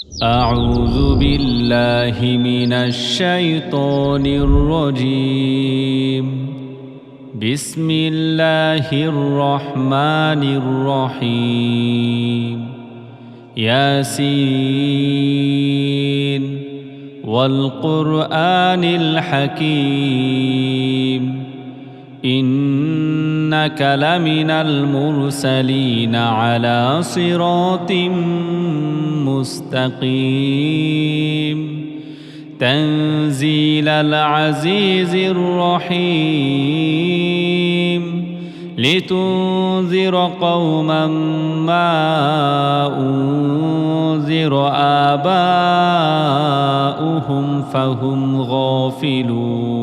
أعوذ بالله من الشيطان الرجيم. بسم الله الرحمن الرحيم. ياسين والقرآن الحكيم إنك لمن المرسلين على صراط مستقيم تنزيل العزيز الرحيم لتنذر قوما ما أنذر آباؤهم فهم غافلون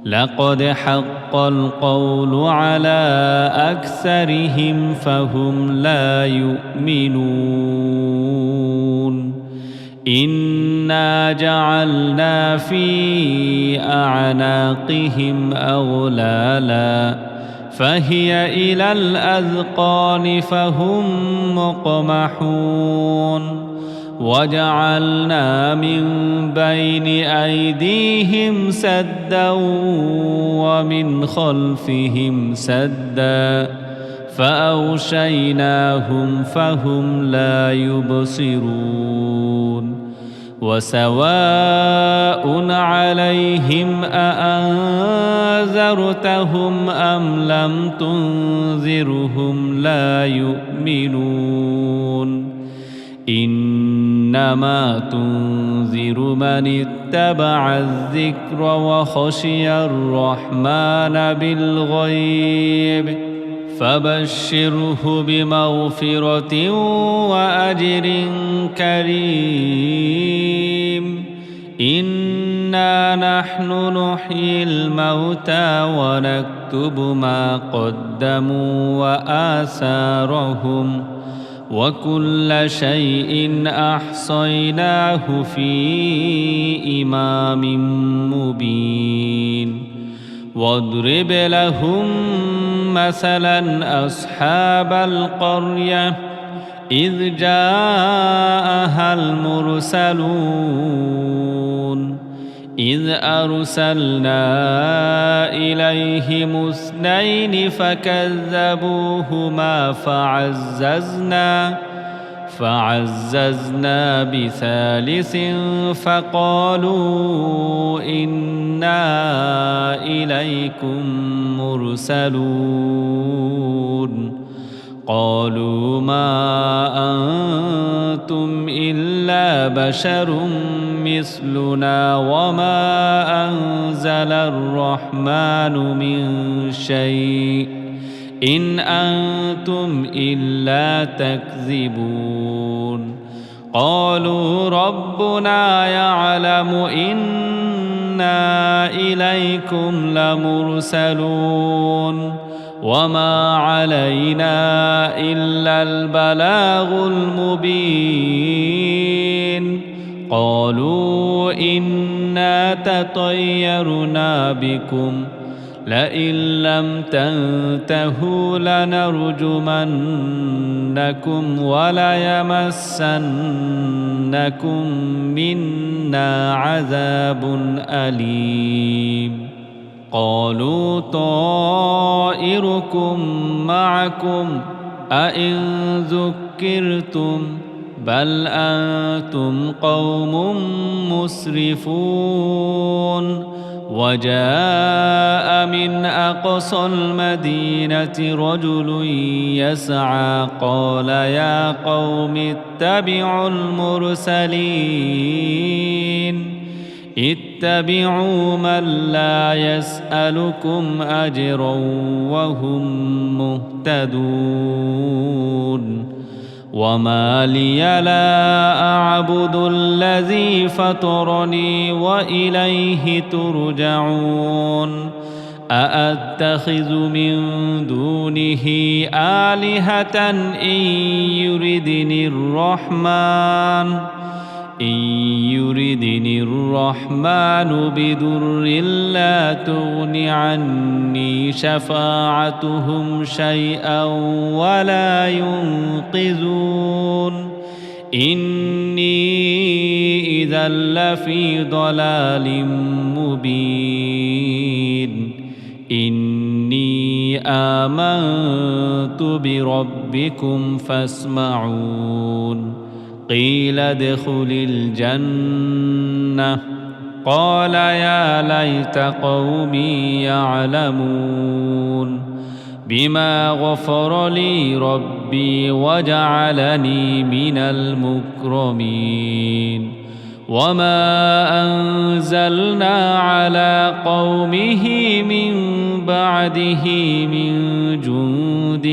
لقد حق القول على أكثرهم فهم لا يؤمنون إنا جعلنا في أعناقهم أغلالا فهي إلى الأذقان فهم مقمحون وجعلنا من بين أيديهم سدا ومن خلفهم سدا فأغشيناهم فهم لا يبصرون وسواء عليهم أأنذرتهم أم لم تنذرهم لا يؤمنون إنما تنذر من اتبع الذكر وخشي الرحمن بالغيب فبشره بمغفرة وأجر كريم إنا نحن نحيي الموتى ونكتب ما قدموا وآثارهم وكل شيء أحصيناه في إمام مبين واضرب لهم مثلا أصحاب القرية إذ جاءها المرسلون إذ أرسلنا إليهم اثنين فكذبوهما فعززنا بثالث فقالوا إنا إليكم مرسلون قالوا ما أنتم إلا بشر مثلنا وما أنزل الرحمن من شيء إن أنتم إلا تكذبون قالوا ربنا يعلم إنا إليكم لمرسلون وما علينا إلا البلاغ المبين قالوا إنا تطيرنا بكم لئن لم تنتهوا لنرجمنكم وليمسنكم منا عذاب أليم قالوا طائركم معكم أئن ذكرتم بل أنتم قوم مسرفون وجاء من أقصى المدينة رجل يسعى قال يا قوم اتبعوا المرسلين اتبعوا من لا يسألكم أجرا وهم مهتدون وما لي لا أعبد الذي فطرني وإليه ترجعون أأتخذ من دونه آلهة إن يردني الرحمن بدر لا تغن عني شفاعتهم شيئا ولا ينقذون إني إذا لفي ضلال مبين إني آمنت بربكم فاسمعون قيل ادخل الجنة قال يا ليت قومي يعلمون بما غفر لي ربي وجعلني من المكرمين وما أنزلنا على قومه من بعده من جند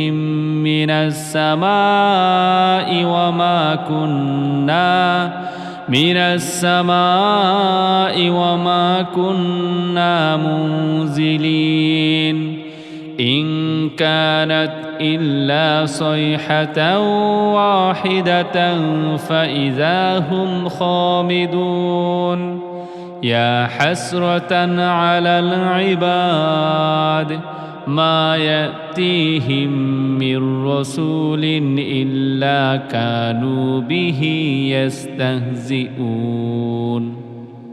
من السماء وما كنا منزلين إن كانت إلا صيحة واحدة فإذا هم خامدون يا حسرة على العباد ما يأتيهم من رسول إلا كانوا به يستهزئون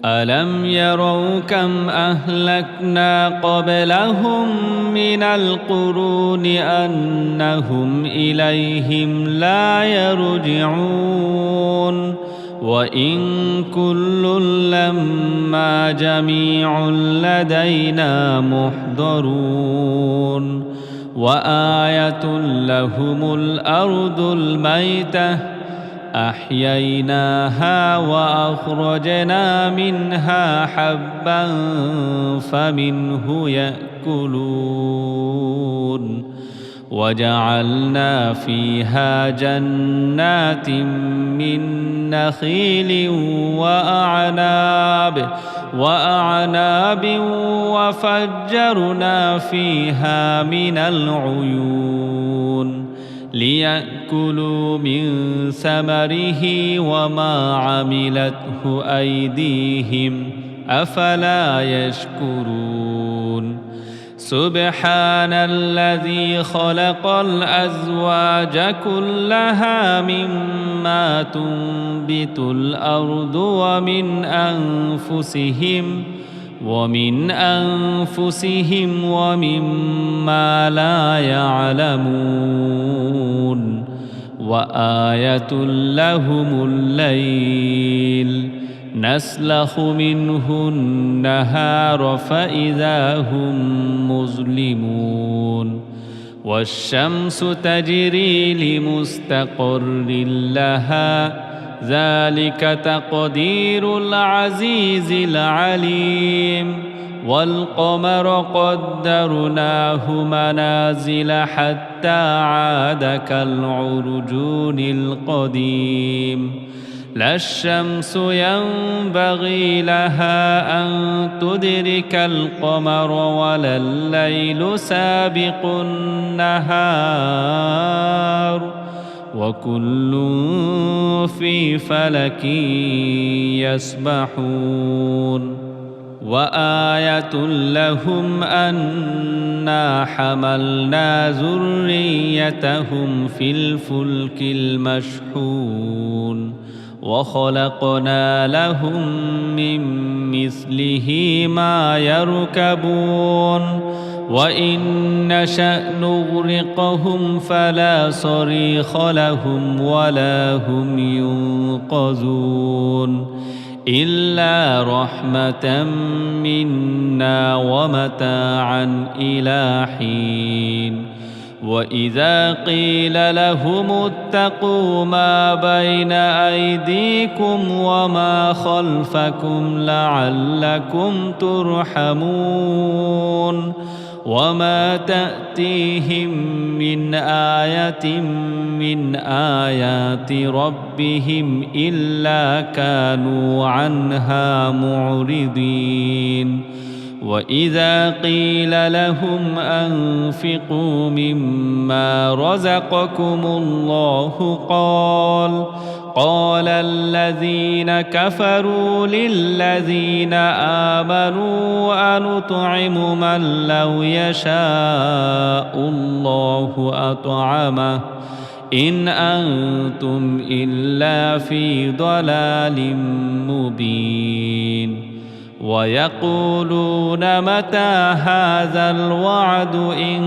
ألم يروا كم أهلكنا قبلهم من القرون أنهم إليهم لا يرجعون وإن كل لما جميع لدينا محضرون وآية لهم الأرض الميتة أحييناها وأخرجنا منها حبا فمنه يأكلون وجعلنا فيها جنات من نخيل وأعناب وفجرنا فيها من العيون ليأكلوا من ثمره وما عملته أيديهم أفلا يشكرون سبحان الذي خلق الأزواج كلها مما تنبت الأرض ومن أنفسهم ومما لا يعلمون وآية لهم الليل نسلخ منه النهار فإذا هم مظلمون والشمس تجري لمستقر لها ذلك تقدير العزيز العليم والقمر قدرناه منازل حتى عاد كالعرجون القديم لا الشمس ينبغي لها أن تدرك القمر ولا الليل سابق النهار وكل في فلك يسبحون وآية لهم أنا حملنا ذريتهم في الفلك المشحون وخلقنا لهم من مثله ما يركبون وإن نشأ نغرقهم فلا صريخ لهم ولا هم ينقذون إلا رحمة منا ومتاعا إلى حين وإذا قيل لهم اتقوا ما بين أيديكم وما خلفكم لعلكم ترحمون وما تأتيهم من آية من آيات ربهم إلا كانوا عنها معرضين وإذا قيل لهم أنفقوا مما رزقكم الله قال الذين كفروا للذين آمنوا أنطعم من لو يشاء الله أطعمه إن أنتم إلا في ضلال مبين ويقولون متى هذا الوعد إن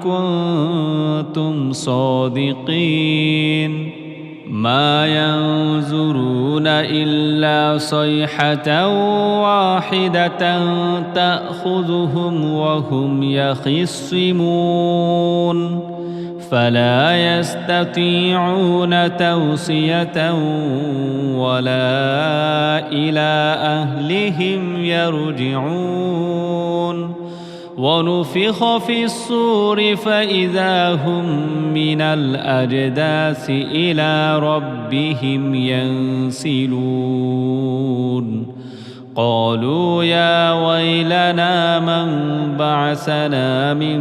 كنتم صادقين ما ينظرون إلا صيحة واحدة تأخذهم وهم يخصمون فلا يستطيعون توصية ولا إلى أهلهم يرجعون ونفخ في الصور فإذا هم من الأجداث إلى ربهم ينسلون قالوا يا ويلنا من بعثنا من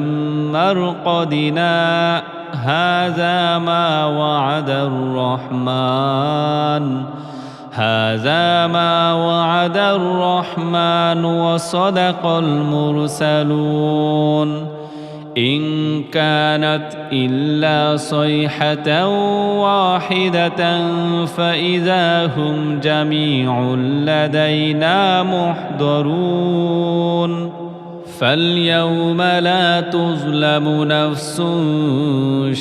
مرقدنا هذا ما وعد الرحمن وصدق المرسلون إن كانت إلا صيحة واحدة فإذا هم جميع لدينا محضرون فاليوم لا تظلم نفس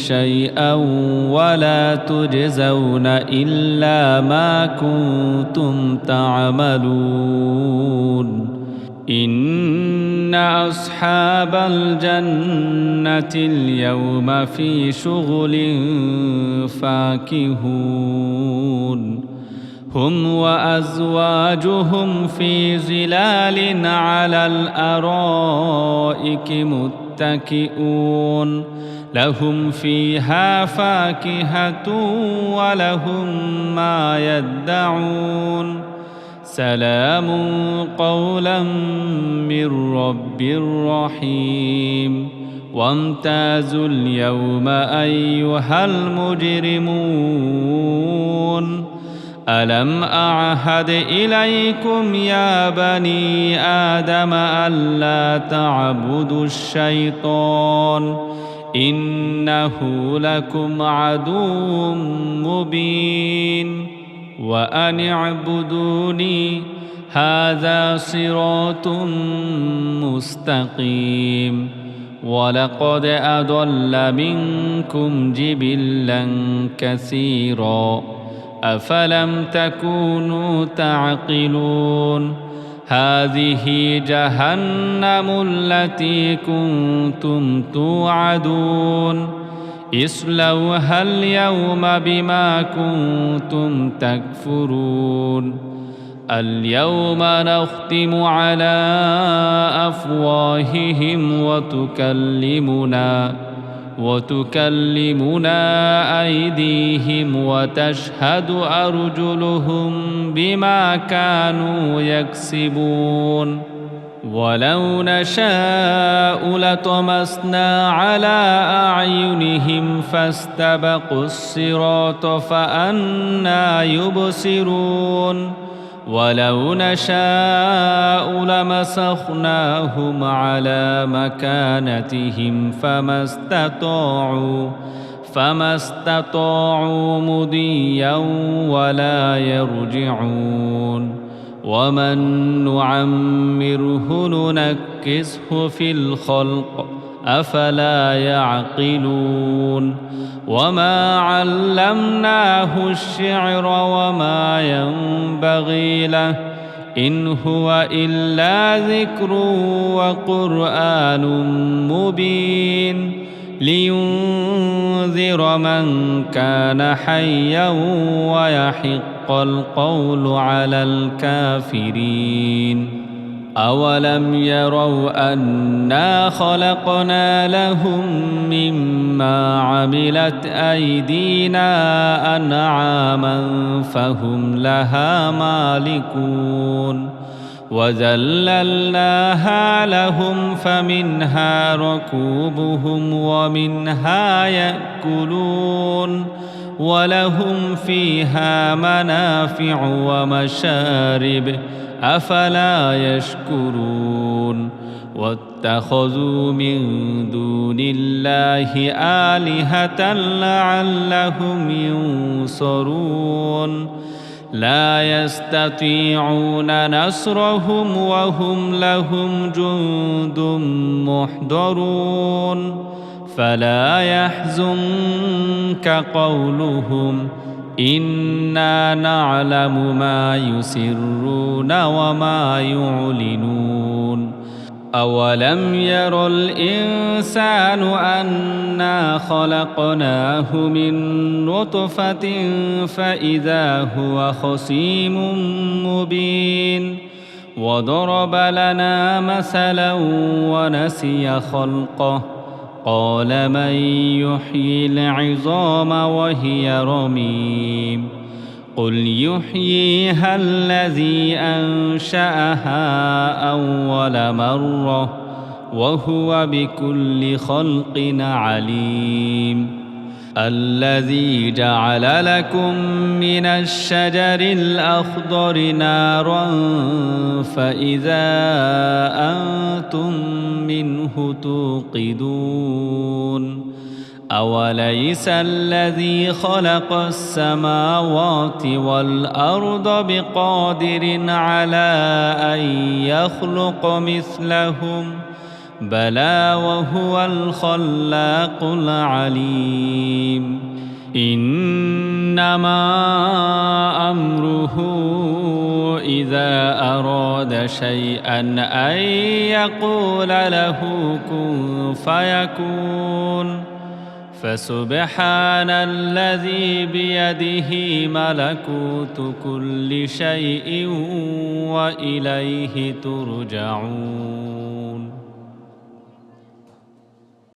شيئا ولا تجزون إلا ما كنتم تعملون إن أصحاب الجنة اليوم في شغل فاكهون هم وأزواجهم في ظلال على الأرائك متكئون لهم فيها فاكهة ولهم ما يدعون سلام قولا من رب رحيم وامتازوا اليوم أيها المجرمون ألم أعهد إليكم يا بني آدم ألا تعبدوا الشيطان إنه لكم عدو مبين وأن اعبدوني هذا صراط مستقيم ولقد أضل منكم جبلا كثيرا أفلم تكونوا تعقلون هذه جهنم التي كنتم توعدون اصلوها اليوم بما كنتم تكفرون اليوم نختم على أفواههم وتكلمنا أيديهم وتشهد أرجلهم بما كانوا يكسبون ولو نشاء لطمسنا على أعينهم فاستبقوا الصراط فأنى يبصرون ولو نشاء لمسخناهم على مكانتهم فما استطاعوا مضيا ولا يرجعون ومن نعمره ننكسه في الخلق أفلا يعقلون وما علمناه الشعر وما ينبغي له إن هو إلا ذكر وقرآن مبين لينذر من كان حيا ويحق القول على الكافرين أولم يروا أنا خلقنا لهم مما عملت أيدينا أنعاما فهم لها مالكون وذللناها لهم فمنها ركوبهم ومنها يأكلون ولهم فيها منافع ومشارب أفلا يشكرون واتخذوا من دون الله آلهة لعلهم ينصرون لا يستطيعون نصرهم وهم لهم جند محضرون فلا يحزنك قولهم إنا نعلم ما يسرون وما يعلنون أولم ير الإنسان أنا خلقناه من نطفة فإذا هو خصيم مبين وضرب لنا مثلا ونسي خلقه قال من يحيي العظام وهي رميم قل يحييها الذي أنشأها أول مرة وهو بكل خلق عليم الذي جعل لكم من الشجر الأخضر نارا فإذا أنتم منه توقدون أوليس الذي خلق السماوات والأرض بقادر على أن يخلق مثلهم بلى وهو الخلاق العليم إنما أمره إذا أراد شيئا أن يقول له كن فيكون فسبحان الذي بيده ملكوت كل شيء وإليه ترجعون